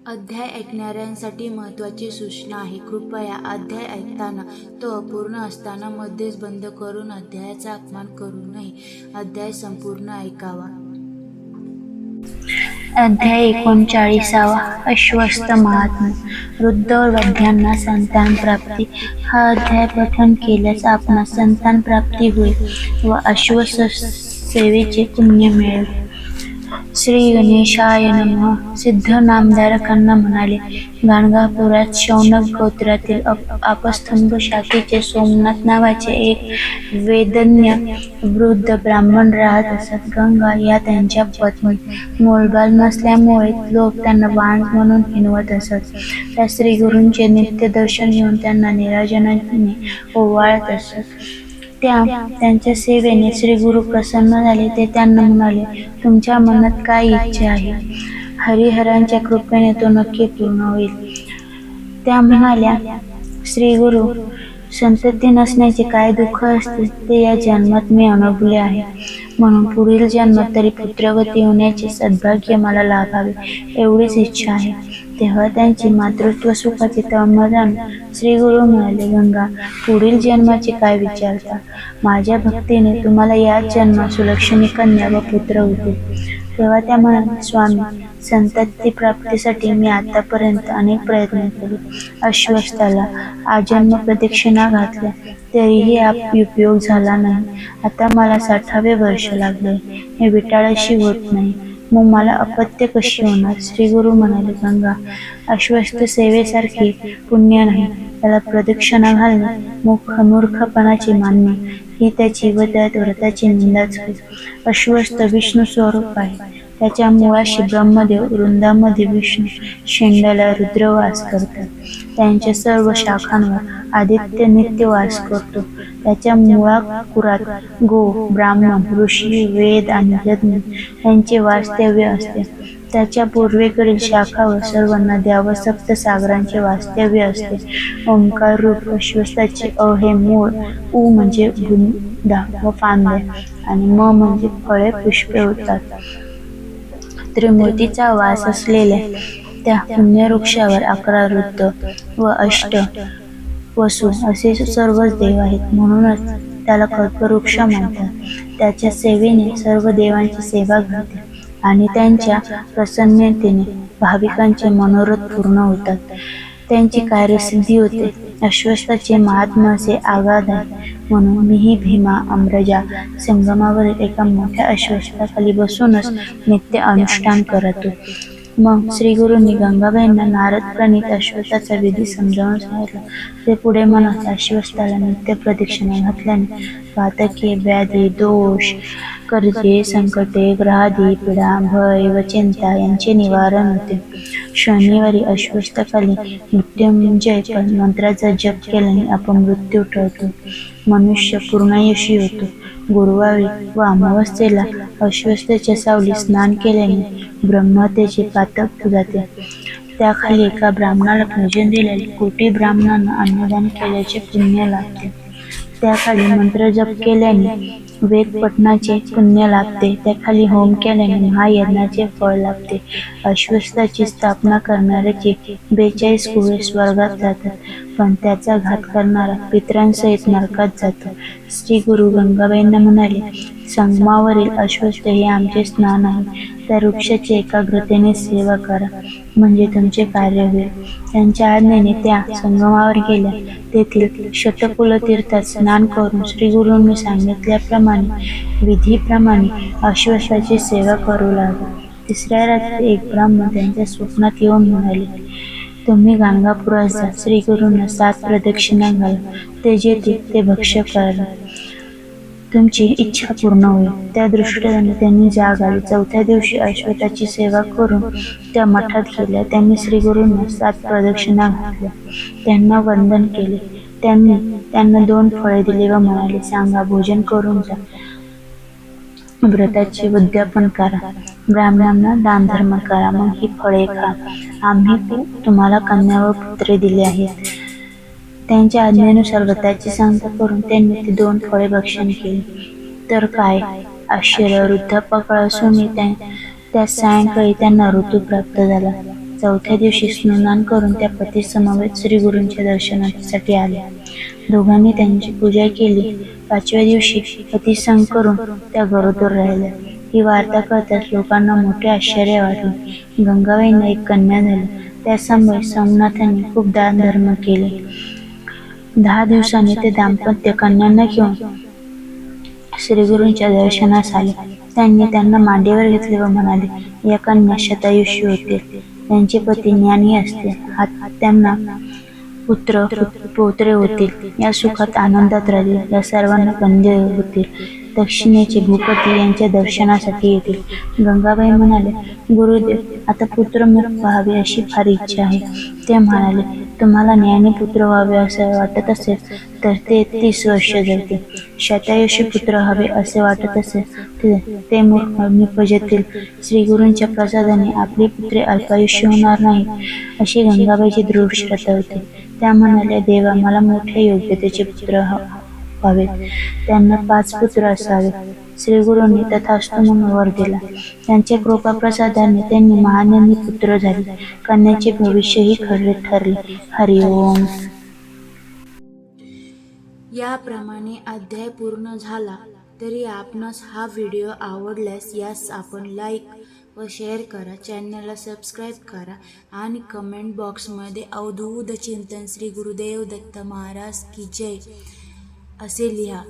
अध्याय ऐकणाऱ्यांसाठी महत्त्वाची सूचना आहे. कृपया अध्याय ऐकताना तो अपूर्ण असताना मध्येच बंद करून अध्यायाचा अपमान करू नये. अध्याय संपूर्ण ऐकावा. अध्याय 39. अश्वस्थ महात्मा. वृद्ध वैद्यांना संतान प्राप्ती. हा अध्याय पठन केल्यास आपणास संतान प्राप्ती होईल व अश्वस्थ सेवेचे पुण्य मिळेल. श्री गणेशाय नमः. सिद्ध नामधारकांना म्हणाले, गाणगापुरात शौनक गोत्रातील आपस्तंभ शाखेचे सोमनाथ नावाचे एक वेदज्ञ वृद्ध ब्राह्मण राहत असत. गंगा या त्यांच्या पत्नी. मूलबाल नसल्यामुळे लोक त्यांना वांज म्हणून हिणवत असत. त्या श्रीगुरूंचे नित्य दर्शन घेऊन त्यांना निराजनाने ओवाळत असत. त्यांच्या सेवेने श्रीगुरु प्रसन्न झाले. ते त्यांना म्हणाले, तुमच्या मनात काय इच्छा आहे? हरिहरांच्या कृपेने तो नक्की पूर्ण होईल. त्या म्हणाल्या, श्रीगुरु, संतती नसण्याचे काय दुःख असते ते या जन्मात मी अनुभवले आहे. म्हणून पुढील जन्मात तरी पुत्रवती होण्याचे सद्भाग्य मला लाभावे एवढीच इच्छा आहे. तेव्हा त्यांची मातृत्व सुखाची तळमळ जाणून श्रीगुरु म्हणाले, गंगा, पुढील जन्माचे काय विचारता? माझ्या भक्तीने तुम्हाला याच जन्मात सुलक्षणी कन्या व पुत्र होतील. तेव्हा त्या म्हणाले, स्वामी, संतती प्राप्तीसाठी मी आतापर्यंत अनेक प्रयत्न केले. अश्वस्थाला आजन्म प्रदक्षिणा घातल्या तरीही उपयोग झाला नाही. आता मला 60वे वर्ष लागले. हे विटाळाशी होत नाही. मग मला अपत्य कशी होणार? श्रीगुरु म्हणाले, गंगा, अश्वस्थ सेवेसारखी पुण्य नाही. त्याला प्रदक्षिणा घालणे मूर्खपणाची मानणे ही त्याची व त्या व्रताची निंदाच होईल. अश्वस्थ विष्णू स्वरूप आहे. त्याच्या मुळाशी ब्रह्मदेव, वृंदामध्ये विष्णू, शेंड्याला रुद्र वास करतात. त्यांच्या सर्व शाखांवर आदित्य नित्य वास करतो. त्याच्या मुळाकुरात गो, ब्राह्मण, ऋषी, वेद आणि यज्ञ यांचे वास्तव्य असते. त्याच्या पूर्वेकडील शाखावर सर्व नद्या व सप्तसागरांचे वास्तव्य असते. ओंकार रूप अश्वस्थाचे अ हे मूळ, उ म्हणजे बुंदा व फांद्या आणि म म्हणजे फळे पुष्पे होतात. त्रिमूर्तीचा वास असलेल्या त्या पुण्यवृक्षावर 11 रुद्र व 8 वसु असे सर्वच देव आहेत. म्हणूनच त्याला कल्पवृक्ष म्हणतात. त्याच्या सेवेने सर्व देवांची सेवा घडते आणि त्यांच्या प्रसन्नतेने भाविकांचे मनोरथ पूर्ण होतात. त्यांची कार्यसिद्धी होते. अश्वस्थाचे महात्मा असे आगाध आहे. म्हणून मीही भीमा अम्रजा संगमावरील एका मोठ्या अश्वस्थाखाली बसूनच नित्य अनुष्ठान करतो. मग श्रीगुरूंनी गंगाबाईंना नारद प्रणीत अश्वस्थाचा विधी समजावून सांगितला. ते पुढे म्हणत, अश्वस्थाला नित्य प्रदक्षिणा घातल्याने पातके, व्याधी, दोष, कर्जे, संकटे, ग्रहादी पीडा, भय व चिंता यांचे निवारण होते. शनिवारी अश्वस्थाखाली मृत्युंजय मंत्राचा जप केल्याने अपमृत्यू टळतो. मनुष्य पूर्णायुषी होतो. गुरुवारी व अमावस्येला अश्वस्थाच्या सावलीत स्नान केल्याने ब्रह्महत्येचे पातक जाते. त्याखाली एका ब्राह्मणाला भोजन दिल्याने कोटी ब्राह्मणांना अन्नदान केल्याचे पुण्य लाभते. त्याखाली मंत्र जप केल्याने वेद पठणाचे पुण्य लाभते. त्याखाली होम केल्याने महायज्ञाचे फळ लाभते. अश्वस्थाची स्थापना करणाऱ्याचे 42 कुळे स्वर्गात जातात, पण त्याचा घात करणारा पितरांसहित नरकात जातो. श्री गुरु गंगाबाईंना म्हणाले, संगमावरील अश्वस्थ हे आमचे स्नान आहे. त्या वृक्षाची एकाग्रतेने सेवा करा म्हणजे तुमचे कार्य होईल. त्यांच्या आज्ञेने त्या संगमावर गेल्या. तेथील शतकुलतीर्थात स्नान करून श्रीगुरूंनी सांगितल्याप्रमाणे विधीप्रमाणे अश्वस्थाची सेवा करू लागले. 3ऱ्या रात्री एक ब्राह्मण त्यांच्या स्वप्नात येऊन म्हणाले, तुम्ही गाणगापुरात जा. श्रीगुरूंना 7 प्रदक्षिणा घाला. ते जेथे ते भक्ष्य करा. तुमची इच्छा पूर्ण होईल. त्या दृष्टीने त्यांनी जाग आली. 4थ्या दिवशी अश्वस्थाची सेवा करून त्या मठात गेल्या. त्यांनी श्रीगुरूंना 7 प्रदक्षिणा घातल्या. त्यांना वंदन केले. त्यांनी त्यांना 2 फळे दिली व म्हणाले, सांगा, भोजन करून जा. व्रताचे उद्यापन करा. ब्राह्मणांना दानधर्म करा. मग ही फळे खा. आम्ही तुम्हाला कन्या व पुत्रे दिले आहेत. त्यांच्या आज्ञेनुसार व्रताची सांगता करून त्यांनी ती 2 फळे भक्षण केली. तर काय आश्चर्य! वृद्धापकाळ असूनही त्या सायंकाळी त्यांना ऋतू प्राप्त झाला. चौथ्या दिवशी स्नान करून त्या पतीसमवेत श्री गुरूंच्या दर्शनासाठी आल्या. दोघांनी त्यांची पूजा केली. 5व्या दिवशी पतिसंग करून त्या गरोदर राहिल्या. ही वार्ता कळताच लोकांना मोठे आश्चर्य वाटले. गंगाबाईंना एक कन्या झाली. त्यासमोर सोमनाथांनी खूप दान धर्म केले. 10 दिवसांनी ते दाम्पत्य कन्यांना घेऊन श्रीगुरूंच्या दर्शनास आले. त्यांनी त्यांना मांडीवर घेतले व म्हणाले, या कन्या शतायुषी होतील. त्यांचे पती ज्ञानी असतील. त्यांना पुत्र पौत्रे होतील. या सुखात आनंदात राहतील. या सर्वांना कंदे होतील. दक्षिणेचे भूपती यांच्या दर्शनासाठी येतील. गंगाबाई म्हणाले, गुरुदेव, आता पुत्रमुख व्हावे अशी फार इच्छा आहे. ते म्हणाले, तुम्हाला ज्ञानी पुत्र व्हावे असे वाटत असेल तर ते 30 वर्ष जगतील. शतायुषी पुत्र हवे असे वाटत असेल ते मूर्ख निपजतील. श्रीगुरूंच्या प्रसादाने आपली पुत्रे अल्पायुष्य होणार नाही अशी गंगाबाईची दृढ श्रद्धा होती. त्या म्हणाल्या, देवा, मला मोठ्या योग्यतेचे पुत्र व्हावेत. त्यांना 5 पुत्र असावेत. श्रीगुरूंनी तथास्तु म्हणून वर दिला. त्यांच्या कृपाप्रसादाने त्यांनी महाज्ञानी पुत्र झाले. कन्याचे भविष्यही खरे ठरले. हरिओम. याप्रमाणे अध्याय पूर्ण झाला. तरी आपणास हा व्हिडिओ आवडल्यास यास आपण लाईक व शेअर करा, चॅनलला सबस्क्राईब करा आणि कमेंट बॉक्समध्ये अवधूत चिंतन श्री गुरुदेव दत्त महाराज की जय असे लिहा.